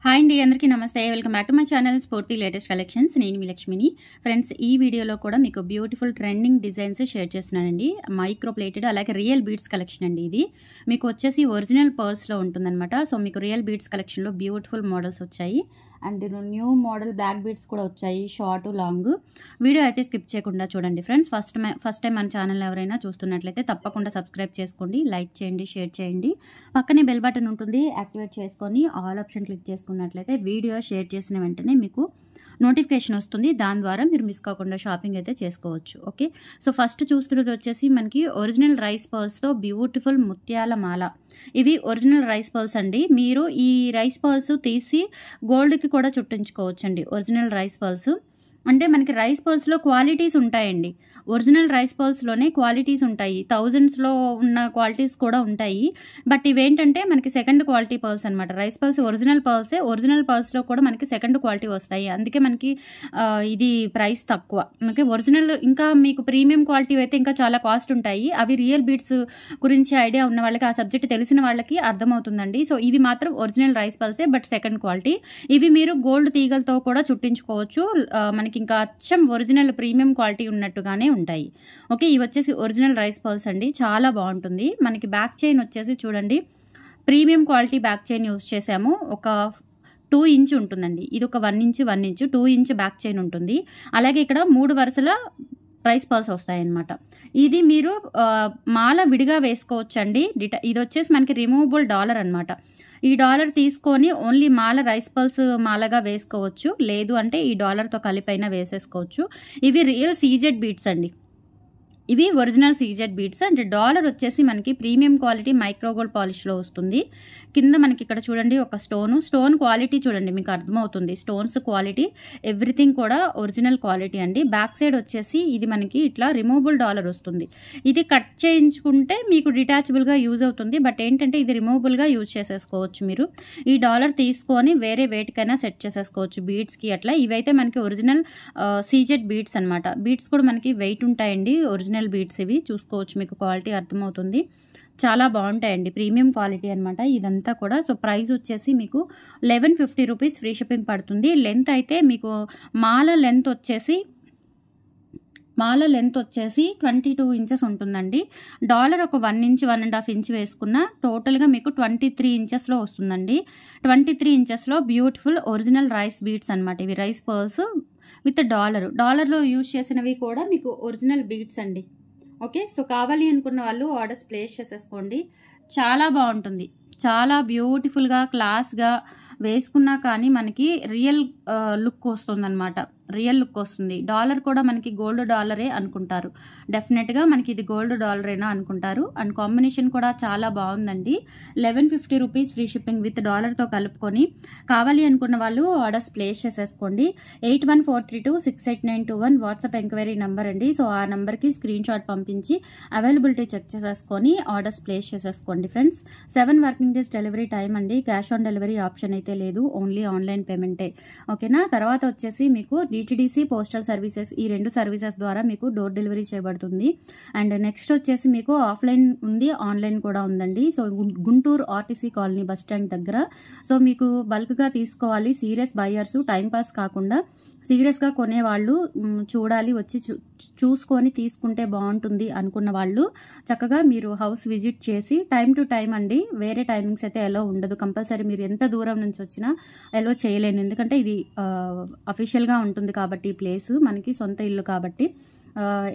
Hi అండి, అందరికీ నమస్తే. Welcome back to my channel sporty latest collections. నేను మీ లక్ష్మిని. ఫ్రెండ్స్, ఈ వీడియోలో కూడా మీకు బ్యూటిఫుల్ ట్రెండింగ్ డిజైన్స్ షేర్ చేస్తున్నానండి. మైక్రో ప్లేటెడ్ అలాగే రియల్ బీడ్స్ కలెక్షన్ అండి. ఇది మీకు వచ్చేసి ఒరిజినల్ పర్ల్స్లో ఉంటుందన్నమాట. సో మీకు రియల్ బీడ్స్ కలెక్షన్లో బ్యూటిఫుల్ మోడల్స్ వచ్చాయి and new model black beads కూడా వచ్చాయి, షార్ట్ లాంగ్. వీడియో అయితే స్కిప్ చేయకుండా చూడండి ఫ్రెండ్స్. ఫస్ట్ టైం మన ఛానల్ ఎవరైనా చూస్తున్నట్లయితే తప్పకుండా సబ్స్క్రైబ్ చేసుకోండి, లైక్ చేయండి, షేర్ చేయండి. పక్కనే బెల్ బటన్ ఉంటుంది, యాక్టివేట్ చేసుకొని ఆల్ ఆప్షన్ క్లిక్ చేసుకున్నట్లయితే వీడియో షేర్ చేసిన వెంటనే మీకు నోటిఫికేషన్ వస్తుంది. దాని ద్వారా మీరు మిస్ కాకుండా షాపింగ్ అయితే చేసుకోవచ్చు. ఓకే, సో ఫస్ట్ చూస్తున్నది వచ్చేసి మనకి ఒరిజినల్ రైస్ పర్ల్స్తో బ్యూటిఫుల్ ముత్యాల మాల. ఇవి ఒరిజినల్ రైస్ పర్ల్స్ అండి. మీరు ఈ రైస్ పర్ల్స్ తీసి గోల్డ్కి కూడా చుట్టించుకోవచ్చండి. ఒరిజినల్ రైస్ పర్ల్స్ అంటే మనకి రైస్ పర్ల్స్లో క్వాలిటీస్ ఉంటాయండి. ఒరిజినల్ రైస్ పర్ల్స్లోనే క్వాలిటీస్ ఉంటాయి, థౌజండ్స్లో ఉన్న క్వాలిటీస్ కూడా ఉంటాయి. బట్ ఇవేంటంటే మనకి సెకండ్ క్వాలిటీ పర్ల్స్ అనమాట. రైస్ పర్ల్స్ ఒరిజినల్ పర్ల్సే, ఒరిజినల్ పర్ల్స్లో కూడా మనకి సెకండ్ క్వాలిటీ వస్తాయి. అందుకే మనకి ఇది ప్రైస్ తక్కువ. ఓకే, ఒరిజినల్ ఇంకా మీకు ప్రీమియం క్వాలిటీ అయితే ఇంకా చాలా కాస్ట్ ఉంటాయి. అవి రియల్ బీడ్స్ గురించి ఐడియా ఉన్న వాళ్ళకి, ఆ సబ్జెక్ట్ తెలిసిన వాళ్ళకి అర్థమవుతుందండి. సో ఇవి మాత్రం ఒరిజినల్ రైస్ పర్ల్సే, బట్ సెకండ్ క్వాలిటీ. ఇవి మీరు గోల్డ్ తీగలతో కూడా చుట్టించుకోవచ్చు. మనకి ఇంకా అచ్చం ఒరిజినల్ ప్రీమియం క్వాలిటీ ఉన్నట్టుగానే ఉంటాయి. ఓకే, ఇవి వచ్చేసి ఒరిజినల్ రైస్ పర్ల్స్ అండి. చాలా బాగుంటుంది. మనకి బ్యాక్ చైన్ వచ్చేసి చూడండి, premium quality back chain use చేసాము. ఒక 2 ఇంచ్ ఉంటుందండి. ఇది ఒక 1 ఇంచ్ 2 ఇంచ్ బ్యాక్ చైన్ ఉంటుంది. అలాగే ఇక్కడ 3 వరుసల రైస్ పర్ల్స్ వస్తాయన్నమాట. ఇది మీరు మాల విడిగా వేసుకోవచ్చండి. ఇది వచ్చేసి మనకి రిమూవబుల్ డాలర్ అనమాట. ఈ డాలర్ తీసుకొని ఓన్లీ మాల రైస్ పర్ల్స్ మాలగా వేసుకోవచ్చు, లేదు అంటే ఈ డాలర్తో కలిపైనా వేసేసుకోవచ్చు. ఇవి రియల్ సీజెడ్ బీడ్స్ అండి. ఇవి ఒరిజినల్ సీజెడ్ బీడ్స్. అంటే డాలర్ వచ్చేసి మనకి ప్రీమియం క్వాలిటీ మైక్రోగోల్డ్ పాలిష్లో వస్తుంది. కింద మనకి ఇక్కడ చూడండి ఒక స్టోన్ క్వాలిటీ చూడండి, మీకు అర్థమవుతుంది. స్టోన్స్ క్వాలిటీ ఎవ్రీథింగ్ కూడా ఒరిజినల్ క్వాలిటీ అండి. బ్యాక్ సైడ్ వచ్చేసి ఇది మనకి ఇట్లా రిమూవబుల్ డాలర్ వస్తుంది. ఇది కట్ చేయించుకుంటే మీకు డిటాచబుల్గా యూజ్ అవుతుంది. బట్ ఏంటంటే ఇది రిమూవబుల్గా యూజ్ చేసేసుకోవచ్చు. మీరు ఈ డాలర్ తీసుకొని వేరే వేటికైనా సెట్ చేసేసుకోవచ్చు, బీడ్స్కి అట్లా. ఇవైతే మనకి ఒరిజినల్ సీజెడ్ బీడ్స్ అనమాట. బీడ్స్ కూడా మనకి వెయిట్ ఉంటాయండి. ఒరిజినల్ బీడ్స్ ఇవి చూసుకోవచ్చు, మీకు క్వాలిటీ అర్థమవుతుంది. చాలా బాగుంటాయండి, ప్రీమియం క్వాలిటీ అనమాట ఇదంతా కూడా. సో ప్రైస్ వచ్చేసి మీకు 1150 రూపీస్, ఫ్రీ షిప్పింగ్ పడుతుంది. లెంత్ అయితే మీకు మాల లెంత్ వచ్చేసి 22 ఇంచెస్ ఉంటుందండి. డాలర్ ఒక 1 ఇంచ్ 1.5 ఇంచ్ వేసుకున్న టోటల్గా మీకు 23 ఇంచెస్లో వస్తుందండి. 23 ఇంచెస్లో బ్యూటిఫుల్ ఒరిజినల్ రైస్ బీడ్స్ అనమాట. ఇవి రైస్ పర్ల్స్ విత్ డాలర్లో యూజ్ చేసినవి కూడా మీకు ఒరిజినల్ బీడ్స్ అండి. ఓకే, సో కావాలి అనుకున్న వాళ్ళు ఆర్డర్స్ ప్లేస్ చేసేసుకోండి. చాలా బాగుంటుంది, చాలా బ్యూటిఫుల్గా క్లాస్గా వేసుకున్నా కానీ మనకి రియల్ లుక్ వస్తుంది అనమాట. రియల్ లుక్ వస్తుంది. డాలర్ కూడా మనకి గోల్డ్ డాలరే అనుకుంటారు, డెఫినెట్గా మనకి ఇది గోల్డ్ డాలరేనా అనుకుంటారు. అండ్ కాంబినేషన్ కూడా చాలా బాగుందండి. 1150 రూపీస్, ఫ్రీ షిప్పింగ్ విత్ డాలర్తో కలుపుకొని. కావాలి అనుకున్న వాళ్ళు ఆర్డర్స్ ప్లేస్ చేసేసుకోండి. 8143268921 వాట్సాప్ ఎంక్వైరీ నెంబర్ అండి. సో ఆ నెంబర్కి స్క్రీన్ షాట్ పంపించి అవైలబిలిటీ చెక్ చేసేసుకొని ఆర్డర్స్ ప్లేస్ చేసేసుకోండి friends. 7 working days delivery time అండి. క్యాష్ ఆన్ డెలివరీ ఆప్షన్ అయితే లేదు, ఓన్లీ ఆన్లైన్ పేమెంటే. ఓకేనా, తర్వాత వచ్చేసి మీకు DTDC పోస్టల్ సర్వీసెస్, ఈ 2 సర్వీసెస్ ద్వారా మీకు డోర్ డెలివరీ చేయబడుతుంది. అండ్ నెక్స్ట్ వచ్చేసి మీకు ఆఫ్లైన్ ఉంది, ఆన్లైన్ కూడా ఉందండి. So Guntur RTC colony bus stand దగ్గర. సో మీకు బల్క్గా తీసుకోవాలి, సీరియస్ బయర్స్, టైంపాస్ కాకుండా సీరియస్గా కొనేవాళ్ళు, చూడాలి, వచ్చి చూసుకొని తీసుకుంటే బాగుంటుంది అనుకున్న వాళ్ళు చక్కగా మీరు హౌస్ విజిట్ చేసి టైం టు టైం అండి. వేరే టైమింగ్స్ అయితే ఎలో ఉండదు. కంపల్సరీ మీరు ఎంత దూరం నుంచి వచ్చినా ఎలో చేయలేను, ఎందుకంటే ఇది అఫీషియల్గా ఉంటుంది కాబట్టి. ఈ ప్లేస్ మనకి సొంత ఇల్లు కాబట్టి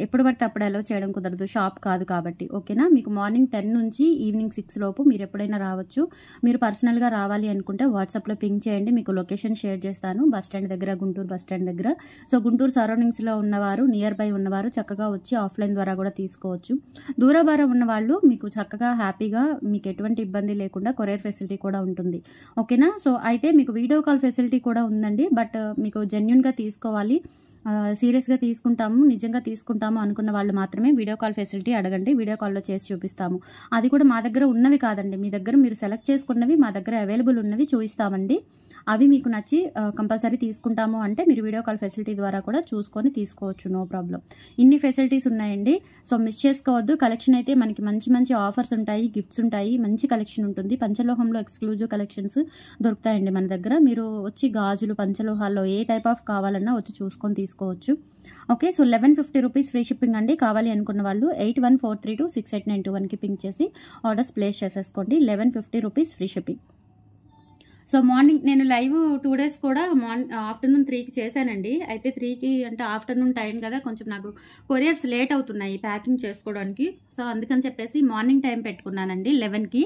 ఎప్పుడు పడితే అప్పుడు అలో చేయడం కుదరదు, షాప్ కాదు కాబట్టి. ఓకేనా, మీకు మార్నింగ్ 10 నుంచి ఈవినింగ్ 6 లోపు మీరు ఎప్పుడైనా రావచ్చు. మీరు పర్సనల్గా రావాలి అనుకుంటే వాట్సాప్లో పింక్ చేయండి, మీకు లొకేషన్ షేర్ చేస్తాను. బస్ స్టాండ్ దగ్గర, గుంటూరు బస్ స్టాండ్ దగ్గర. సో గుంటూరు సరౌండింగ్స్లో ఉన్నవారు, నియర్ బై ఉన్నవారు చక్కగా వచ్చి ఆఫ్లైన్ ద్వారా కూడా తీసుకోవచ్చు. దూరభారం ఉన్నవాళ్ళు మీకు చక్కగా హ్యాపీగా, మీకు ఎటువంటి ఇబ్బంది లేకుండా కొరియర్ ఫెసిలిటీ కూడా ఉంటుంది. ఓకేనా, సో అయితే మీకు వీడియో కాల్ ఫెసిలిటీ కూడా ఉందండి. బట్ మీకు జెన్యున్గా తీసుకోవాలి, సీరియస్గా తీసుకుంటాము, నిజంగా తీసుకుంటాము అనుకున్న వాళ్ళు మాత్రమే వీడియో కాల్ ఫెసిలిటీ అడగండి. వీడియో కాల్లో చేసి చూపిస్తాము. అది కూడా మా దగ్గర ఉన్నవి కాదండి, మీ దగ్గర మీరు సెలెక్ట్ చేసుకున్నవి మా దగ్గర అవైలబుల్ ఉన్నవి చూపిస్తామండి. అవి మీకు నచ్చి కంపల్సరీ తీసుకుంటాము అంటే మీరు వీడియో కాల్ ఫెసిలిటీ ద్వారా కూడా చూసుకొని తీసుకోవచ్చు, నో ప్రాబ్లం. ఇన్ని ఫెసిలిటీస్ ఉన్నాయండి. సో మిస్ చేసుకోవద్దు. కలెక్షన్ అయితే మనకి మంచి మంచి ఆఫర్స్ ఉంటాయి, గిఫ్ట్స్ ఉంటాయి, మంచి కలెక్షన్ ఉంటుంది. పంచలోహంలో ఎక్స్క్లూజివ్ కలెక్షన్స్ దొరుకుతాయండి మన దగ్గర. మీరు వచ్చి గాజులు పంచలోహాల్లో ఏ టైప్ ఆఫ్ కావాలన్నా వచ్చి చూసుకొని తీసుకోవచ్చు. Okay, so 1150 rupees free shipping అండి. కావాలి అనుకున్న వాళ్ళు 8143268921కి పింక్ చేసి ఆర్డర్స్ ప్లేస్ చేసేసుకోండి. 1150 rupees free shipping. So morning నేను లైవ్ 2 డేస్ కూడా ఆఫ్టర్నూన్ 3కి చేశానండి. అయితే 3కి అంటే ఆఫ్టర్నూన్ టైం కదా, కొంచెం నాకు కొరియర్స్ లేట్ అవుతున్నాయి ప్యాకింగ్ చేసుకోవడానికి. సో అందుకని చెప్పేసి మార్నింగ్ టైం పెట్టుకున్నానండి 11కి.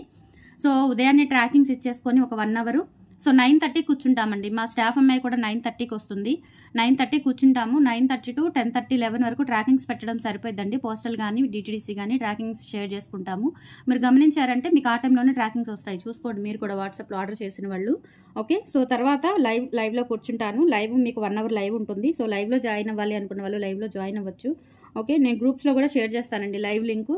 సో ఉదయాన్నే ట్రాకింగ్స్ ఇచ్చేసుకొని ఒక 1 అవర్. సో 9:30 కూర్చుంటామండి. మా స్టాఫ్ అమ్మాయి కూడా 9:30కి వస్తుంది. 9:30 కూర్చుంటాము. 9:30 to 10:30, 11 వరకు ట్రాకింగ్స్ పెట్టడం సరిపోద్దండి. పోస్టల్ కానీ డిటీడీసీ కానీ ట్రాకింగ్స్ షేర్ చేసుకుంటాము. మీరు గమనించారంటే మీకు ఆ టైంలోనే ట్రాకింగ్స్ వస్తాయి, చూసుకోండి మీరు కూడా వాట్సాప్లో ఆర్డర్ చేసిన వాళ్ళు. ఓకే, సో తర్వాత లైవ్లో కూర్చుంటాను. లైవ్ మీకు 1 అవర్ లైవ్ ఉంటుంది. సో లైవ్లో జాయిన్ అవ్వాలి అనుకున్న వాళ్ళు లైవ్లో జాయిన్ అవ్వచ్చు. ఓకే, నేను గ్రూప్స్లో కూడా షేర్ చేస్తానండి లైవ్ లింక్.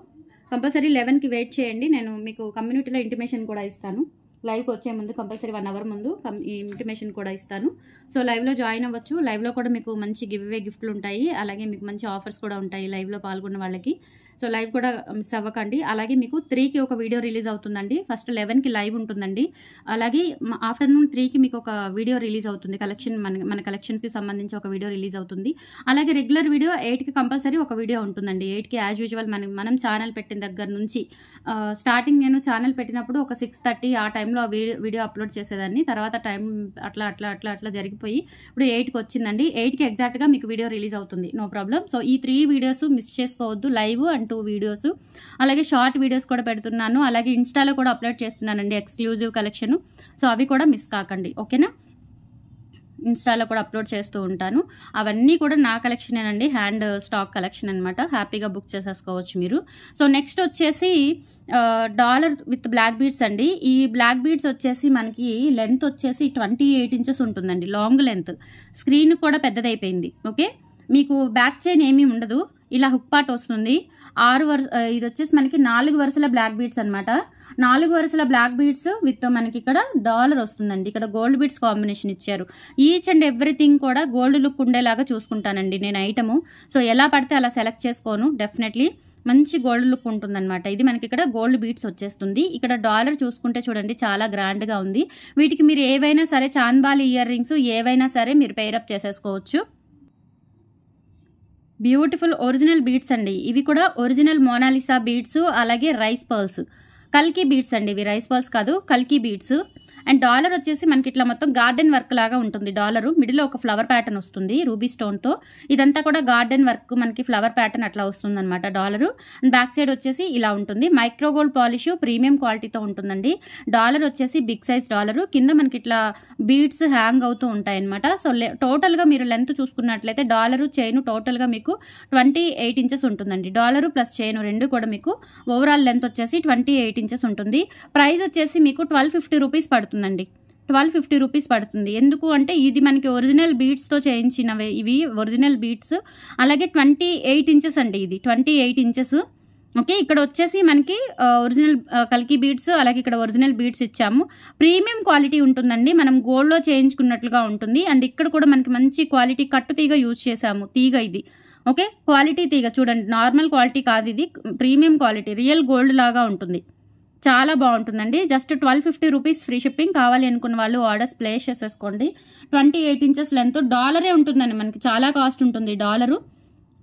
కంపల్సరీ 11కి వెయిట్ చేయండి. నేను మీకు కమ్యూనిటీలో ఇంటిమేషన్ కూడా ఇస్తాను. లైవ్కి వచ్చే ముందు కంపల్సరీ 1 అవర్ ముందు ఇంటిమేషన్ కూడా ఇస్తాను. సో లైవ్లో జాయిన్ అవ్వచ్చు. లైవ్లో కూడా మీకు మంచి గివ్వే గిఫ్ట్లు ఉంటాయి, అలాగే మీకు మంచి ఆఫర్స్ కూడా ఉంటాయి లైవ్లో పాల్గొన్న వాళ్ళకి. సో లైవ్ కూడా మిస్ అవ్వకండి. అలాగే మీకు 3కి ఒక వీడియో రిలీజ్ అవుతుందండి. ఫస్ట్ 11కి లైవ్ ఉంటుందండి. అలాగే ఆఫ్టర్నూన్ 3కి మీకు ఒక వీడియో రిలీజ్ అవుతుంది. మన కలెక్షన్స్కి సంబంధించి ఒక వీడియో రిలీజ్ అవుతుంది. అలాగే రెగ్యులర్ వీడియో 8కి కంపల్సరీ ఒక వీడియో ఉంటుందండి. 8కి యాజ్ యూజువల్ మనం ఛానల్ పెట్టిన దగ్గర నుంచి స్టార్టింగ్ నేను ఛానల్ పెట్టినప్పుడు ఒక 6:30 ఆ టైంలో వీడియో అప్లోడ్ చేసేదాన్ని. తర్వాత టైం అట్లా జరిగిపోయి ఇప్పుడు 8కి వచ్చిందండి. 8కి ఎగ్జాక్ట్గా మీకు వీడియో రిలీజ్ అవుతుంది, నో ప్రాబ్లం. సో ఈ 3 వీడియోస్ మిస్ చేసుకోవద్దు, లైవ్ అండ్ 2 వీడియోస్. అలాగే షార్ట్ వీడియోస్ కూడా పెడుతున్నాను. అలాగే ఇన్స్టాలో కూడా అప్లోడ్ చేస్తున్నానండి ఎక్స్క్లూజివ్ కలెక్షన్. సో అవి కూడా మిస్ కాకండి, ఓకేనా. ఇన్స్టాలో కూడా అప్లోడ్ చేస్తూ ఉంటాను. అవన్నీ కూడా నా కలెక్షనేనండి, హ్యాండ్ స్టాక్ కలెక్షన్ అనమాట. హ్యాపీగా బుక్ చేసేసుకోవచ్చు మీరు. సో నెక్స్ట్ వచ్చేసి డాలర్ విత్ బ్లాక్ బీడ్స్ అండి. ఈ బ్లాక్ బీడ్స్ వచ్చేసి మనకి లెంత్ వచ్చేసి 28 ఇంచెస్ ఉంటుందండి, లాంగ్ లెంత్. స్క్రీన్ కూడా పెద్దదైపోయింది. ఓకే, మీకు బ్యాక్ చైన్ ఏమీ ఉండదు, ఇలా హుక్ పార్ట్ వస్తుంది. ఇది వచ్చేసి మనకి 4 వరుసల బ్లాక్ బీడ్స్ అనమాట. 4 వరుసల బ్లాక్ బీడ్స్ విత్ మనకి ఇక్కడ డాలర్ వస్తుందండి. ఇక్కడ గోల్డ్ బీడ్స్ కాంబినేషన్ ఇచ్చారు. ఈచ్ అండ్ ఎవ్రీథింగ్ కూడా గోల్డ్ లుక్ ఉండేలాగా చూసుకుంటానండి నేను ఐటము. సో ఎలా పడితే అలా సెలెక్ట్ చేసుకోను, డెఫినెట్లీ మంచి గోల్డ్ లుక్ ఉంటుందన్నమాట. ఇది మనకి ఇక్కడ గోల్డ్ బీడ్స్ వచ్చేస్తుంది. ఇక్కడ డాలర్ చూసుకుంటే చూడండి చాలా గ్రాండ్గా ఉంది. వీటికి మీరు ఏవైనా సరే చాంద్బాలి ఇయర్ రింగ్స్ ఏవైనా సరే మీరు పేరప్ చేసేసుకోవచ్చు. బ్యూటిఫుల్ ఒరిజినల్ బీడ్స్ అండి. ఇవి కూడా ఒరిజినల్ మోనాలిసా బీడ్స్, అలాగే రైస్ పర్ల్స్, కల్కి బీడ్స్ అండి. ఇవి రైస్ పర్ల్స్ కాదు, కల్కి బీడ్స్. అండ్ డాలర్ వచ్చేసి మనకి ఇట్లా మొత్తం గార్డెన్ వర్క్ లాగా ఉంటుంది. డాలరు మిడిల్లో ఒక ఫ్లవర్ ప్యాటర్న్ వస్తుంది రూబీ స్టోన్తో. ఇదంతా కూడా గార్డెన్ వర్క్, మనకి ఫ్లవర్ ప్యాటర్న్ అట్లా వస్తుంది అనమాట డాలరు. అండ్ బ్యాక్ సైడ్ వచ్చేసి ఇలా ఉంటుంది. మైక్రో గోల్డ్ పాలిష్ ప్రీమియం క్వాలిటీతో ఉంటుందండి. డాలర్ వచ్చేసి బిగ్ సైజ్ డాలరు. కింద మనకి ఇట్లా బీడ్స్ హ్యాంగ్ అవుతూ ఉంటాయి అనమాట. సో టోటల్గా మీరు లెంత్ చూసుకున్నట్లయితే డాలరు చైన్ టోటల్గా మీకు 28 ఇంచెస్ ఉంటుందండి. డాలరు ప్లస్ చైన్ రెండు కూడా మీకు ఓవరాల్ లెంత్ వచ్చేసి 28 ఇంచెస్ ఉంటుంది. ప్రైస్ వచ్చేసి మీకు 1250 రూపీస్ పడుతుంది. 1250 రూపీస్ పడుతుంది. ఎందుకు అంటే ఇది మనకి ఒరిజినల్ బీడ్స్తో చేయించినవే, ఇవి ఒరిజినల్ బీడ్స్. అలాగే 28 ఇంచెస్ అండి, ఇది 28 ఇంచెస్. ఓకే, ఇక్కడ వచ్చేసి మనకి ఒరిజినల్ కల్కి బీడ్స్, అలాగే ఇక్కడ ఒరిజినల్ బీడ్స్ ఇచ్చాము. ప్రీమియం క్వాలిటీ ఉంటుందండి, మనం గోల్డ్లో చేయించుకున్నట్లుగా ఉంటుంది. అండ్ ఇక్కడ కూడా మనకి మంచి క్వాలిటీ కట్టు తీగ యూజ్ చేసాము. తీగ ఇది ఓకే, క్వాలిటీ తీగ చూడండి, నార్మల్ క్వాలిటీ కాదు, ఇది ప్రీమియం క్వాలిటీ, రియల్ గోల్డ్ లాగా ఉంటుంది. చాలా బాగుంటుందండి. Just 1250 rupees free shipping. కావాలి అనుకున్న వాళ్ళు ఆర్డర్స్ ప్లేస్ చేసేసుకోండి. 28 ఇంచెస్ లెంత్. డాలరే ఉంటుందండి, మనకి చాలా కాస్ట్ ఉంటుంది డాలరు.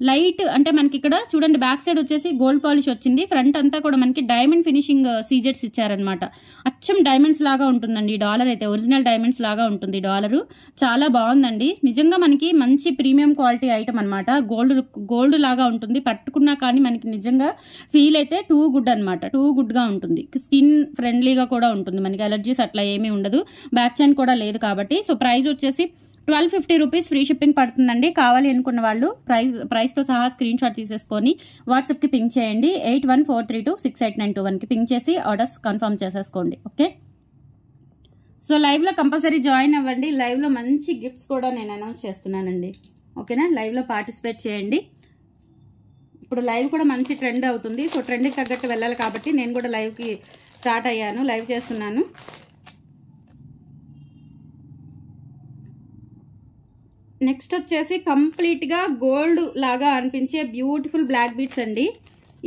లైట్ అంటే మనకి ఇక్కడ చూడండి బ్యాక్ సైడ్ వచ్చేసి గోల్డ్ పాలిష్ వచ్చింది. ఫ్రంట్ అంతా కూడా మనకి డైమండ్ ఫినిషింగ్ సీజెట్స్ ఇచ్చారనమాట. అచ్చం డైమండ్స్ లాగా ఉంటుందండి డాలర్ అయితే, ఒరిజినల్ డైమండ్స్ లాగా ఉంటుంది డాలరు. చాలా బాగుందండి నిజంగా, మనకి మంచి ప్రీమియం క్వాలిటీ ఐటమ్ అనమాట. గోల్డ్ లాగా ఉంటుంది, పట్టుకున్నా కానీ మనకి నిజంగా ఫీల్ అయితే టూ గుడ్ అనమాట. టూ గుడ్గా ఉంటుంది. స్కిన్ ఫ్రెండ్లీగా కూడా ఉంటుంది, మనకి అలర్జీస్ అట్లా ఏమీ ఉండదు. బ్యాక్ చైన్ కూడా లేదు కాబట్టి. సో ప్రైస్ వచ్చేసి 1250 రూపీస్ ఫ్రీ షిప్పింగ్ పడుతుందండి. కావాలి అనుకున్న వాళ్ళు ప్రైస్తో సహా స్క్రీన్ షాట్ తీసేసుకొని వాట్సాప్కి పింక్ చేయండి. 8143268921కి పింక్ చేసి ఆర్డర్స్ కన్ఫర్మ్ చేసేసుకోండి. ఓకే, సో లైవ్లో కంపల్సరీ జాయిన్ అవ్వండి. లైవ్లో మంచి గిఫ్ట్స్ కూడా నేను అనౌన్స్ చేస్తున్నానండి. ఓకేనా, లైవ్లో పార్టిసిపేట్ చేయండి. ఇప్పుడు లైవ్ కూడా మంచి ట్రెండ్ అవుతుంది. సో ట్రెండ్కి తగ్గట్టు వెళ్ళాలి కాబట్టి నేను కూడా లైవ్కి స్టార్ట్ అయ్యాను, లైవ్ చేస్తున్నాను. నెక్స్ట్ వచ్చేసి కంప్లీట్గా గోల్డ్ లాగా అనిపించే బ్యూటిఫుల్ బ్లాక్ బీడ్స్ అండి.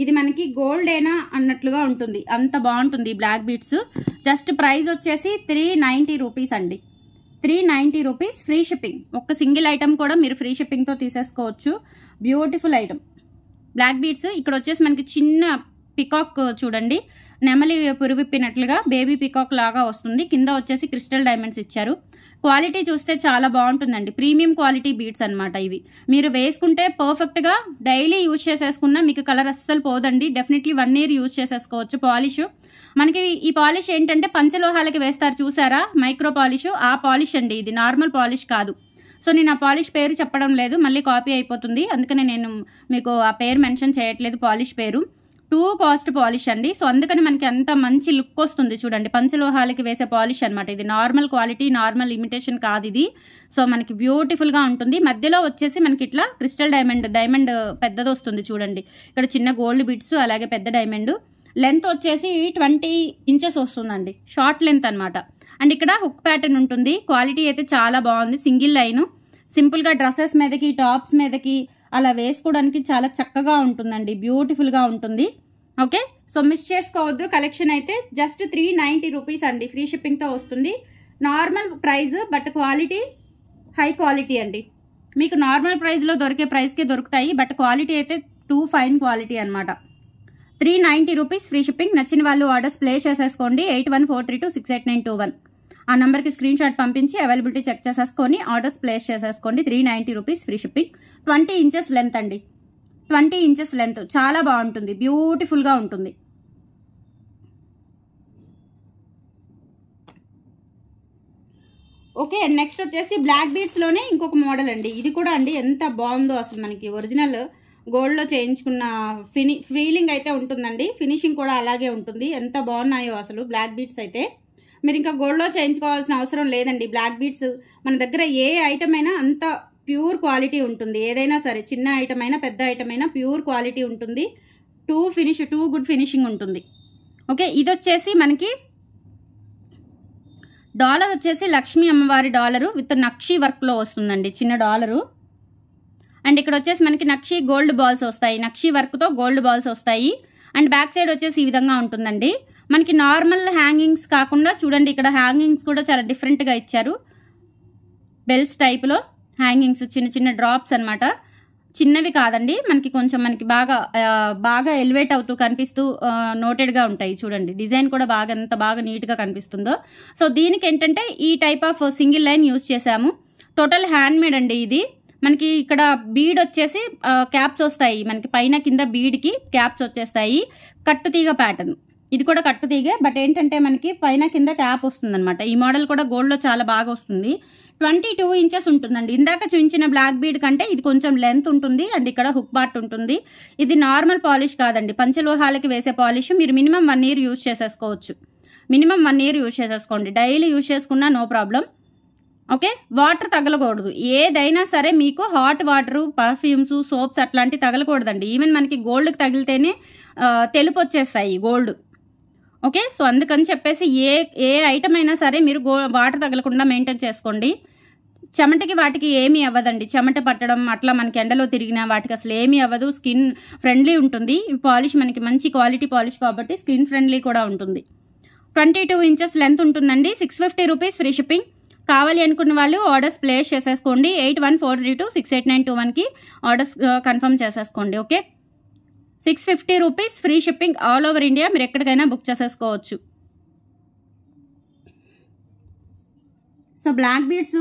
ఇది మనకి గోల్డ్ ఏనా అన్నట్లుగా ఉంటుంది, అంత బాగుంటుంది బ్లాక్ బీడ్స్. జస్ట్ ప్రైస్ వచ్చేసి 390 రూపీస్ అండి. 390 రూపీస్, ఫ్రీ షిప్పింగ్. ఒక సింగిల్ ఐటమ్ కూడా మీరు ఫ్రీ షిప్పింగ్తో తీసేసుకోవచ్చు. Beautiful item black beads. ఇక్కడ వచ్చేసి మనకి చిన్న పికాక్ చూడండి, నెమలి పురువిప్పినట్లుగా బేబీ పికాక్ లాగా వస్తుంది. కింద వచ్చేసి క్రిస్టల్ డైమండ్స్ ఇచ్చారు. క్వాలిటీ చూస్తే చాలా బాగుంటుందండి, ప్రీమియం క్వాలిటీ బీడ్స్ అనమాట ఇవి. మీరు వేసుకుంటే పర్ఫెక్ట్గా డైలీ యూజ్ చేసేసుకున్నా మీకు కలర్ అస్సలు పోదండి. డెఫినెట్లీ 1 ఇయర్ యూజ్ చేసేసుకోవచ్చు. పాలిష్ మనకి ఈ పాలిష్ ఏంటంటే పంచలోహాలకి వేస్తారు చూసారా, మైక్రో పాలిష్, ఆ పాలిష్ అండి ఇది, నార్మల్ పాలిష్ కాదు. సో నేను ఆ పాలిష్ పేరు చెప్పడం లేదు, మళ్ళీ కాపీ అయిపోతుంది, అందుకనే నేను మీకు ఆ పేరు మెన్షన్ చేయట్లేదు, పాలిష్ పేరు. 2 కాస్ట్ పాలిష్ అండి. సో అందుకని మనకి అంత మంచి లుక్ వస్తుంది చూడండి, పంచలోహాలకి వేసే పాలిష్ అనమాట ఇది. నార్మల్ క్వాలిటీ, నార్మల్ ఇమిటేషన్ కాదు ఇది. సో మనకి బ్యూటిఫుల్గా ఉంటుంది. మధ్యలో వచ్చేసి మనకి ఇట్లా క్రిస్టల్ డైమండ్ పెద్దది వస్తుంది చూడండి. ఇక్కడ చిన్న గోల్డ్ బిట్స్, అలాగే పెద్ద డైమండ్. లెంత్ వచ్చేసి 20 ఇంచెస్ వస్తుందండి, షార్ట్ లెంత్ అనమాట. అండ్ ఇక్కడ హుక్ ప్యాటర్న్ ఉంటుంది. క్వాలిటీ అయితే చాలా బాగుంది. సింగిల్ లైన్, సింపుల్గా డ్రెస్సెస్ మీదకి, టాప్స్ మీదకి అలా వేసుకోవడానికి చాలా చక్కగా ఉంటుందండి, బ్యూటిఫుల్గా ఉంటుంది. ఓకే, సో మిస్ చేసుకోవద్దు. కలెక్షన్ అయితే జస్ట్ 390 రూపీస్ అండి, ఫ్రీ షిప్పింగ్తో వస్తుంది. Normal price, but quality high quality అండి. మీకు నార్మల్ ప్రైస్లో దొరికే ప్రైస్కే దొరుకుతాయి, బట్ క్వాలిటీ అయితే 2 ఫైన్ క్వాలిటీ అనమాట. 390 రూపీస్, ఫ్రీ షిప్పింగ్. నచ్చిన వాళ్ళు ఆర్డర్స్ ప్లేస్ చేసేసుకోండి. 8143268921 ఆ నెంబర్కి స్క్రీన్ షాట్ పంపించి అవైలబిలిటీ చెక్ చేసేసుకొని ఆర్డర్స్ ప్లేస్ చేసేసుకోండి. 390 rupees, free shipping. 20 inches length అండి, 20 ఇంచెస్ లెంత్, చాలా బాగుంటుంది, బ్యూటిఫుల్గా ఉంటుంది. ఓకే, నెక్స్ట్ వచ్చేసి బ్లాక్ బీడ్స్లోనే ఇంకొక మోడల్ అండి. ఇది కూడా అండి ఎంత బాగుందో అసలు, మనకి ఒరిజినల్ గోల్డ్లో చేయించుకున్న ఫీలింగ్ అయితే ఉంటుందండి. ఫినిషింగ్ కూడా అలాగే ఉంటుంది. ఎంత బాగున్నాయో అసలు బ్లాక్ బీడ్స్ అయితే. మీరు ఇంకా గోల్డ్లో చేయించుకోవాల్సిన అవసరం లేదండి. బ్లాక్ బీడ్స్ మన దగ్గర ఏ ఐటమ్ అయినా అంత ప్యూర్ క్వాలిటీ ఉంటుంది. ఏదైనా సరే, చిన్న ఐటమ్ అయినా పెద్ద ఐటమ్ అయినా ప్యూర్ క్వాలిటీ ఉంటుంది. 2 గుడ్ ఫినిషింగ్ ఉంటుంది. ఓకే, ఇది వచ్చేసి మనకి డాలర్ వచ్చేసి లక్ష్మీ అమ్మవారి డాలరు విత్ నక్షి వర్క్లో వస్తుందండి, చిన్న డాలరు. అండ్ ఇక్కడ వచ్చేసి మనకి నక్షి గోల్డ్ బాల్స్ వస్తాయి, నక్షి వర్క్తో గోల్డ్ బాల్స్ వస్తాయి. అండ్ బ్యాక్ సైడ్ వచ్చేసి ఈ విధంగా ఉంటుందండి. మనకి నార్మల్ హ్యాంగింగ్స్ కాకుండా చూడండి, ఇక్కడ హ్యాంగింగ్స్ కూడా చాలా డిఫరెంట్గా ఇచ్చారు. బెల్స్ టైప్లో హ్యాంగింగ్స్, చిన్న చిన్న డ్రాప్స్ అనమాట. చిన్నవి కాదండి, మనకి కొంచెం మనకి బాగా ఎలివేట్ అవుతూ కనిపిస్తూ నోటెడ్గా ఉంటాయి చూడండి. డిజైన్ కూడా ఎంత బాగా నీట్గా కనిపిస్తుందో. సో దీనికి ఏంటంటే ఈ type of single line use చేసాము. టోటల్ హ్యాండ్ మేడ్ అండి ఇది. మనకి ఇక్కడ బీడ్ వచ్చేసి క్యాప్స్ వస్తాయి, మనకి పైన కింద బీడ్కి క్యాప్స్ వచ్చేస్తాయి. కట్టుతీగ ప్యాటర్న్, ఇది కూడా కట్టుతీగే, బట్ ఏంటంటే మనకి పైన కింద క్యాప్ వస్తుంది అనమాట. ఈ మోడల్ కూడా గోల్డ్లో చాలా బాగా వస్తుంది. 22 ఇంచెస్ ఉంటుందండి. ఇందాక చూపించిన బ్లాక్ బీడ్ కంటే ఇది కొంచెం లెంత్ ఉంటుంది. అండ్ ఇక్కడ హుక్ బాట్ ఉంటుంది. ఇది నార్మల్ పాలిష్ కాదండి, పంచలోహాలకి వేసే పాలిష్. మీరు మినిమం 1 ఇయర్ యూజ్ చేసేసుకోవచ్చు. మినిమం 1 ఇయర్ యూజ్ చేసేసుకోండి, డైలీ యూజ్ చేసుకున్నా నో ప్రాబ్లం. ఓకే, వాటర్ తగలకూడదు. ఏదైనా సరే మీకు హాట్ వాటరు, పర్ఫ్యూమ్స్, సోప్స్ అట్లాంటివి తగలకూడదండి. ఈవెన్ మనకి గోల్డ్కి తగిలితేనే తెలుపు వచ్చేస్తాయి గోల్డ్. ఓకే, సో అందుకని చెప్పేసి ఏ ఐటమ్ అయినా సరే మీరు వాటర్ తగలకుండా మెయింటైన్ చేసుకోండి. చెమటకి వాటికి ఏమీ అవ్వదండి. చెమట పట్టడం అట్లా మనకి ఎండలో తిరిగినా వాటికి అసలు ఏమీ అవ్వదు. స్కిన్ ఫ్రెండ్లీ ఉంటుంది. ఈ పాలిష్ మనకి మంచి క్వాలిటీ పాలిష్ కాబట్టి స్కిన్ ఫ్రెండ్లీ కూడా ఉంటుంది. 22 ఇంచెస్ లెంత్ ఉంటుందండి. 650 రూపీస్, ఫ్రీ షిప్పింగ్. కావాలి అనుకున్న వాళ్ళు ఆర్డర్స్ ప్లేస్ చేసేసుకోండి. 8143268921కి ఆర్డర్స్ కన్ఫర్మ్ చేసేసుకోండి. Okay, 650 rupees, free shipping. All over India మీరు ఎక్కడికైనా బుక్ చేసేసుకోవచ్చు. So black beads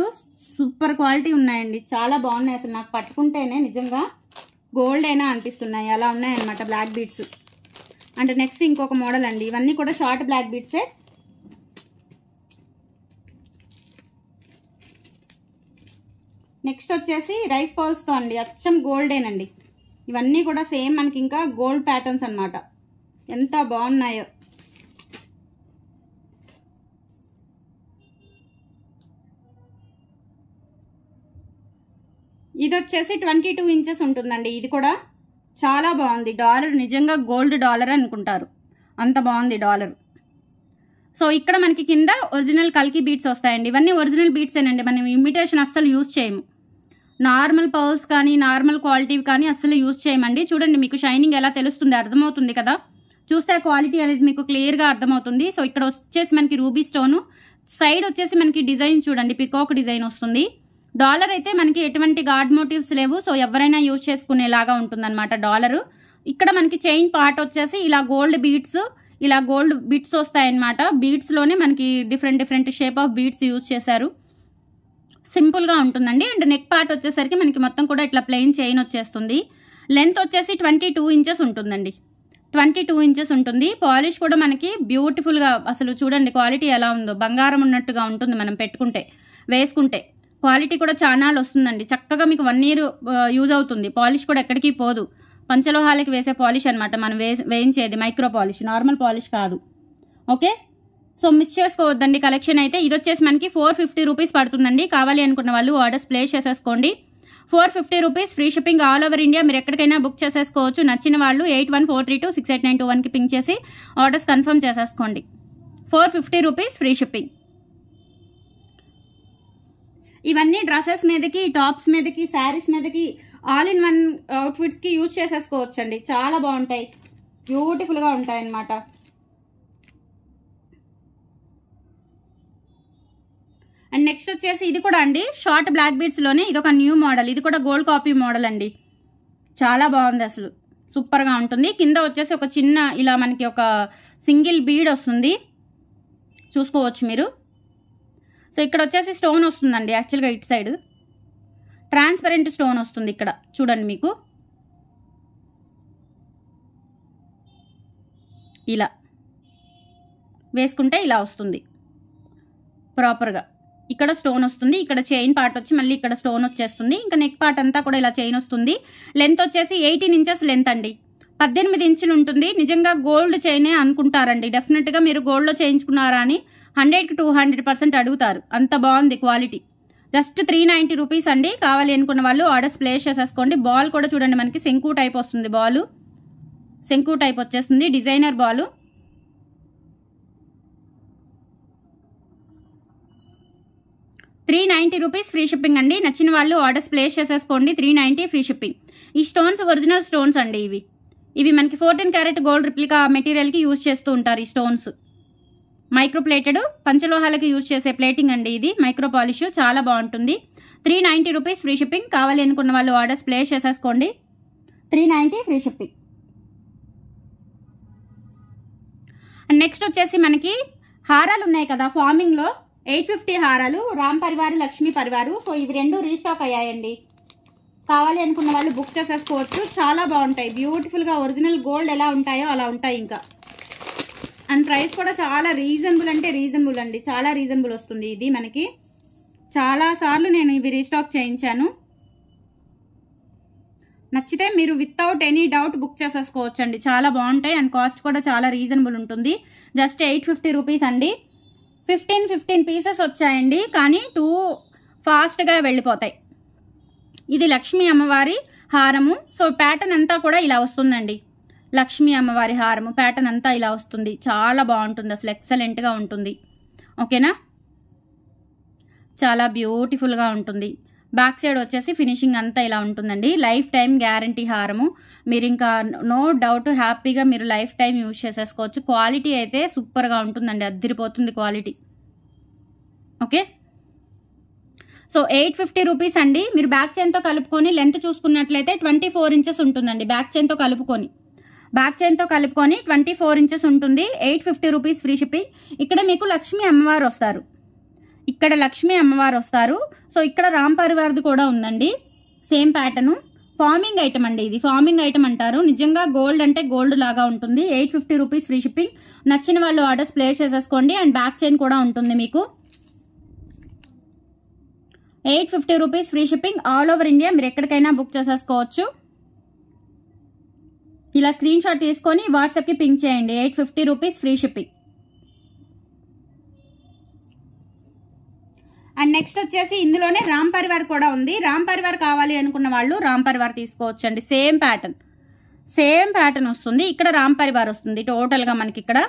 super quality ఉన్నాయండి, చాలా బాగున్నాయి అసలు. నాకు పట్టుకుంటేనే నిజంగా గోల్డ్ అయినా అనిపిస్తున్నాయి, అలా ఉన్నాయన్నమాట బ్లాక్ బీడ్స్. అంటే నెక్స్ట్ ఇంకొక మోడల్ అండి. ఇవన్నీ కూడా షార్ట్ బ్లాక్ బీడ్సే. నెక్స్ట్ వచ్చేసి రైస్ పర్ల్స్తో అండి, అచ్చం గోల్డేనండి. ఇవన్నీ కూడా సేమ్ మనకి ఇంకా గోల్డ్ ప్యాటర్న్స్ అన్నమాట. ఎంత బాగున్నాయో. ఇది వచ్చేసి 22 ఇంచెస్ ఉంటుందండి. ఇది కూడా చాలా బాగుంది. డాలర్ నిజంగా గోల్డ్ డాలర్ అనుకుంటారు, అంత బాగుంది డాలర్. సో ఇక్కడ మనకి కింద ఒరిజినల్ కల్కి బీట్స్ వస్తాయండి. ఇవన్నీ ఒరిజినల్ బీట్సేనండి, మనం ఇమిటేషన్ అస్సలు యూజ్ చేయము. నార్మల్ పర్ల్స్ కానీ నార్మల్ క్వాలిటీ కానీ అస్సలు యూజ్ చేయమండి. చూడండి మీకు షైనింగ్ ఎలా తెలుస్తుంది, అర్థమవుతుంది కదా, చూస్తే క్వాలిటీ అనేది మీకు క్లియర్గా అర్థమవుతుంది. సో ఇక్కడ వచ్చేసి మనకి రూబీ స్టోను, సైడ్ వచ్చేసి మనకి డిజైన్ చూడండి పికాక్ డిజైన్ వస్తుంది. డాలర్ అయితే మనకి ఎటువంటి గాడ్ మోటివ్స్ లేవు. సో ఎవరైనా యూజ్ చేసుకునేలాగా ఉంటుందన్నమాట డాలరు. ఇక్కడ మనకి చైన్ పార్ట్ వచ్చేసి ఇలా గోల్డ్ బీట్స్ వస్తాయన్నమాట. బీట్స్లోనే మనకి different shape of beats use చేశారు. సింపుల్గా ఉంటుందండి. అండ్ నెక్ పార్ట్ వచ్చేసరికి మనకి మొత్తం కూడా ఇట్లా ప్లెయిన్ చైన్ వచ్చేస్తుంది. లెంత్ వచ్చేసి 22 ఇంచెస్ ఉంటుందండి. 22 ఇంచెస్ ఉంటుంది. పాలిష్ కూడా మనకి బ్యూటిఫుల్గా, అసలు చూడండి క్వాలిటీ ఎలా ఉందో, బంగారం ఉన్నట్టుగా ఉంటుంది. మనం వేసుకుంటే క్వాలిటీ కూడా చాలా వస్తుందండి. చక్కగా మీకు 1 year యూజ్ అవుతుంది. పాలిష్ కూడా ఎక్కడికి పోదు. పంచలోహాలకి వేసే పాలిష్ అనమాట మనం వేయించేది, మైక్రో పాలిష్, నార్మల్ పాలిష్ కాదు. ఓకే, సో మిస్ చేసుకోవద్దండి కలెక్షన్ అయితే. ఇది వచ్చేసి మనకి 450 రూపీస్ పడుతుందండి. కావాలి అనుకున్న వాళ్ళు ఆర్డర్స్ ప్లేస్ చేసేసుకోండి. 450 rupees, free shipping all over India. మీరు ఎక్కడికైనా బుక్ చేసేసుకోవచ్చు. నచ్చిన వాళ్ళు 8143268921కి పింక్ చేసి ఆర్డర్స్ కన్ఫర్మ్ చేసేసుకోండి. 450 రూపీస్ ఫ్రీ షిప్పింగ్. ఇవన్నీ డ్రెస్సెస్ మీదకి, టాప్స్ మీదకి, శారీస్ మీదకి, ఆల్ ఇన్ వన్ అవుట్ఫిట్స్కి యూజ్ చేసేసుకోవచ్చు అండి. చాలా బాగుంటాయి, బ్యూటిఫుల్గా ఉంటాయి అన్నమాట. అండ్ నెక్స్ట్ వచ్చేసి ఇది కూడా అండి షార్ట్ బ్లాక్ బీడ్స్లోనే ఇది ఒక న్యూ మోడల్. ఇది కూడా గోల్డ్ కాపీ మోడల్ అండి. చాలా బాగుంది, అసలు సూపర్గా ఉంటుంది. కింద వచ్చేసి ఒక చిన్న ఇలా మనకి ఒక సింగిల్ బీడ్ వస్తుంది, చూసుకోవచ్చు మీరు. సో ఇక్కడ వచ్చేసి స్టోన్ వస్తుందండి. యాక్చువల్గా ఇటు సైడ్ ట్రాన్స్పరెంట్ స్టోన్ వస్తుంది. ఇక్కడ చూడండి మీకు ఇలా వేసుకుంటే ఇలా వస్తుంది ప్రాపర్గా. ఇక్కడ స్టోన్ వస్తుంది, ఇక్కడ చైన్ పార్ట్ వచ్చి మళ్ళీ ఇక్కడ స్టోన్ వచ్చేస్తుంది. ఇంకా నెక్ పార్ట్ అంతా కూడా ఇలా చైన్ వస్తుంది. లెంత్ వచ్చేసి 18 ఇంచెస్ లెంత్ అండి. 18 ఇంచులు ఉంటుంది. నిజంగా గోల్డ్ చైనే అనుకుంటారండి. డెఫినెట్గా మీరు గోల్డ్లో చేయించుకున్నారా అని 100 to 200% అడుగుతారు. అంత బాగుంది క్వాలిటీ. జస్ట్ 390 రూపీస్ అండి. కావాలి అనుకున్న వాళ్ళు ఆర్డర్స్ ప్లేస్ చేసేసుకోండి. బాల్ కూడా చూడండి మనకి శంకు టైప్ వస్తుంది. శంకు టైప్ వచ్చేస్తుంది, డిజైనర్ బాల్. ₹390 ఫ్రీ షిప్పింగ్ అండి. నచ్చిన వాళ్ళు ఆర్డర్స్ ప్లేస్ చేసేసుకోండి. 390 ఫ్రీ షిప్పింగ్. ఈ స్టోన్స్ ఒరిజినల్ స్టోన్స్ అండి. ఇవి మనకి 14 క్యారెట్ గోల్డ్ రిప్లికా మెటీరియల్కి యూజ్ చేస్తూ ఉంటారు. ఈ స్టోన్స్ మైక్రో ప్లేటెడ్, పంచలోహాలకి యూజ్ చేసే ప్లేటింగ్ అండి. ఇది మైక్రో పాలిష్, చాలా బాగుంటుంది. 390 రూపీస్ ఫ్రీ షిప్పింగ్. కావాలి అనుకున్న వాళ్ళు ఆర్డర్స్ ప్లేస్ చేసేసుకోండి. 390 ఫ్రీ షిప్పింగ్. అండ్ నెక్స్ట్ వచ్చేసి మనకి హారాలు ఉన్నాయి కదా ఫార్మింగ్లో, 850 హారాలు, రామ్ పరివార్, లక్ష్మీ పరివారు. సో ఇవి 2 రీస్టాక్ అయ్యాయండి. కావాలి అనుకున్న వాళ్ళు బుక్ చేసేసుకోవచ్చు. చాలా బాగుంటాయి, బ్యూటిఫుల్గా ఒరిజినల్ గోల్డ్ ఎలా ఉంటాయో అలా ఉంటాయి ఇంకా. అండ్ ప్రైస్ కూడా చాలా రీజనబుల్ అంటే రీజనబుల్ అండి. చాలా రీజనబుల్ వస్తుంది. ఇది మనకి చాలా సార్లు నేను ఇవి రీస్టాక్ చేయించాను. నచ్చితే మీరు వితౌట్ ఎనీ డౌట్ బుక్ చేసేసుకోవచ్చు అండి. చాలా బాగుంటాయి. అండ్ కాస్ట్ కూడా చాలా రీజనబుల్ ఉంటుంది. జస్ట్ 850 రూపీస్ అండి. 15 పీసెస్ వచ్చాయండి, కానీ 2 ఫాస్ట్గా వెళ్ళిపోతాయి. ఇది లక్ష్మీ అమ్మవారి హారము. సో ప్యాటర్న్ అంతా కూడా ఇలా వస్తుందండి. లక్ష్మీ అమ్మవారి హారము ప్యాటర్న్ అంతా ఇలా వస్తుంది. చాలా బాగుంటుంది, అసలు ఎక్సలెంట్గా ఉంటుంది. ఓకేనా, చాలా బ్యూటిఫుల్గా ఉంటుంది. బ్యాక్ సైడ్ వచ్చేసి ఫినిషింగ్ అంతా ఇలా ఉంటుందండి. లైఫ్ టైం గ్యారంటీ హారము. మీరు ఇంకా నో డౌట్ హ్యాపీగా మీరు లైఫ్ టైం యూజ్ చేసేసుకోవచ్చు. క్వాలిటీ అయితే సూపర్గా ఉంటుందండి, అద్దరిపోతుంది క్వాలిటీ. ఓకే, సో 850 రూపీస్ అండి. మీరు బ్యాక్ చైన్తో కలుపుకొని లెంత్ చూసుకున్నట్లయితే 24 ఇంచెస్ ఉంటుందండి. బ్యాక్ చైన్తో కలుపుకొని 24 ఇంచెస్ ఉంటుంది. 850 రూపీస్ ఫ్రీ షిప్పింగ్. ఇక్కడ మీకు లక్ష్మీ అమ్మవారు వస్తారు. సో ఇక్కడ రామ్ పరివార్ది కూడా ఉందండి. సేమ్ ప్యాటర్న్, ఫార్మింగ్ ఐటమ్ అండి. ఇది ఫార్మింగ్ ఐటమ్ అంటారు. నిజంగా గోల్డ్ అంటే గోల్డ్ లాగా ఉంటుంది. 850 రూపీస్ ఫ్రీ షిప్పింగ్. నచ్చిన వాళ్ళు ఆర్డర్స్ ప్లేస్ చేసేసుకోండి. అండ్ బ్యాక్ చైన్ కూడా ఉంటుంది మీకు. 850 rupees free shipping all over India. మీరు ఎక్కడికైనా బుక్ చేసేసుకోవచ్చు. ఇలా స్క్రీన్ షాట్ తీసుకొని వాట్సాప్కి పింక్ చేయండి. 850 rupees free shipping. And next వచ్చేసి ఇందులోనే రామ్ పరివార్ కూడా ఉంది. రామ్ పరివార్ కావాలి అనుకున్న వాళ్ళు రామ్ పరివార్ తీసుకోవచ్చు అండి. సేమ్ ప్యాటర్న్ వస్తుంది. ఇక్కడ రామ్ పరివార్ వస్తుంది టోటల్గా మనకి. ఇక్కడ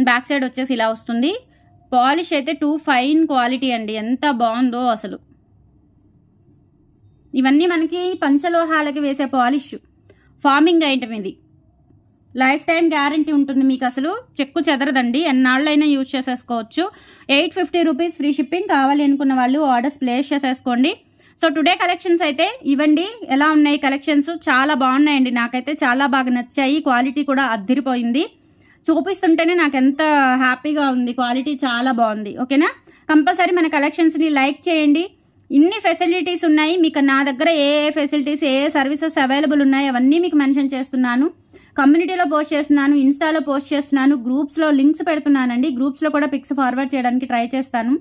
బ్యాక్ సైడ్ వచ్చేసి ఇలా వస్తుంది. పాలిష్ అయితే 2 ఫైన్ క్వాలిటీ అండి. ఎంత బాగుందో అసలు. ఇవన్నీ మనకి పంచలోహాలకి వేసే పాలిష్ ఫార్మింగ్ ఐటమ్. ఇది లైఫ్ టైం గ్యారంటీ ఉంటుంది, మీకు అసలు చెక్కు చెదరదండి, ఎన్నాళ్ళైనా యూజ్ చేసేసుకోవచ్చు. 850 రూపీస్ ఫ్రీ షిప్పింగ్. కావాలి అనుకున్న వాళ్ళు ఆర్డర్స్ ప్లేస్ చేసేసుకోండి. సో టుడే కలెక్షన్స్ అయితే ఇవ్వండి. ఎలా ఉన్నాయి కలెక్షన్స్? చాలా బాగున్నాయండి, నాకైతే చాలా బాగా నచ్చాయి. క్వాలిటీ కూడా అద్దిరిపోయింది, చూపిస్తుంటేనే నాకు ఎంత హ్యాపీగా ఉంది. క్వాలిటీ చాలా బాగుంది. ఓకేనా, కంపల్సరీ మన కలెక్షన్స్ని లైక్ చేయండి. ఇన్ని ఫెసిలిటీస్ ఉన్నాయి మీకు నా దగ్గర. ఏ ఫెసిలిటీస్, ఏ సర్వీసెస్ అవైలబుల్ ఉన్నాయి అవన్నీ మీకు మెన్షన్ చేస్తున్నాను. కమ్యూనిటీలో పోస్ట్ చేస్తున్నాను, ఇన్స్టాలో పోస్ట్ చేస్తున్నాను, గ్రూప్స్లో లింక్స్ పెడుతున్నానండి. గ్రూప్స్లో కూడా పిక్స్ ఫార్వర్డ్ చేయడానికి ట్రై చేస్తాను.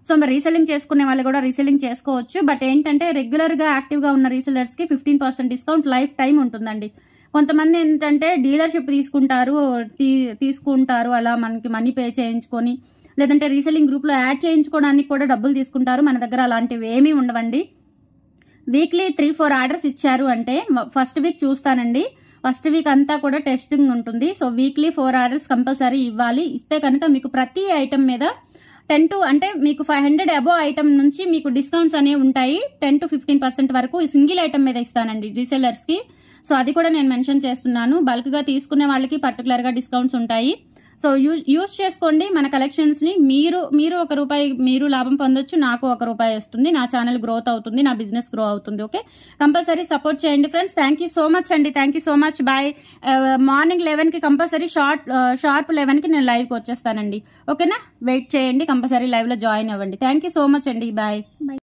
సో మరి రీసెల్లింగ్ చేసుకునే వాళ్ళు కూడా రీసెల్లింగ్ చేసుకోవచ్చు. బట్ ఏంటంటే రెగ్యులర్గా యాక్టివ్గా ఉన్న రీసెల్లర్స్కి 15% డిస్కౌంట్ లైఫ్ టైం ఉంటుందండి. కొంతమంది ఏంటంటే డీలర్షిప్ తీసుకుంటారు అలా మనకి మనీ పే చేయించుకొని, లేదంటే రీసెల్లింగ్ గ్రూప్లో యాడ్ చేయించుకోవడానికి కూడా డబ్బులు తీసుకుంటారు. మన దగ్గర అలాంటివి ఏమీ ఉండవండి. వీక్లీ 3-4 ఆర్డర్స్ ఇచ్చారు అంటే ఫస్ట్ వీక్ చూస్తానండి. ఫస్ట్ వీక్ అంతా కూడా టెస్టింగ్ ఉంటుంది. సో వీక్లీ 4 ఆర్డర్స్ కంపల్సరీ ఇవ్వాలి. ఇస్తే కనుక మీకు ప్రతి ఐటమ్ మీద 10 to అంటే మీకు 500 అబోవ్ ఐటమ్ నుంచి మీకు డిస్కౌంట్స్ అనేవి ఉంటాయి. 10 to 15% వరకు సింగిల్ ఐటమ్ మీద ఇస్తానండి రీసెల్లర్స్కి. సో అది కూడా నేను మెన్షన్ చేస్తున్నాను. బల్క్గా తీసుకునే వాళ్ళకి పర్టికులర్గా డిస్కౌంట్స్ ఉంటాయి. సో యూజ్ చేసుకోండి మన కలెక్షన్స్ని. మీరు ₹1 మీరు లాభం పొందొచ్చు, నాకు ₹1 వస్తుంది, నా ఛానల్ గ్రోత్ అవుతుంది, నా బిజినెస్ గ్రో అవుతుంది. ఓకే, కంపల్సరీ సపోర్ట్ చేయండి friends. Thank you so much అండి, thank you so much. Bye. Morning 11కి కంపల్సరీ షార్ప్ 11కి నేను లైవ్కి వచ్చేస్తానండి. ఓకేనా, వెయిట్ చేయండి, కంపల్సరీ లైవ్లో జాయిన్ అవ్వండి. థ్యాంక్ యూ సో మచ్ అండి, బాయ్.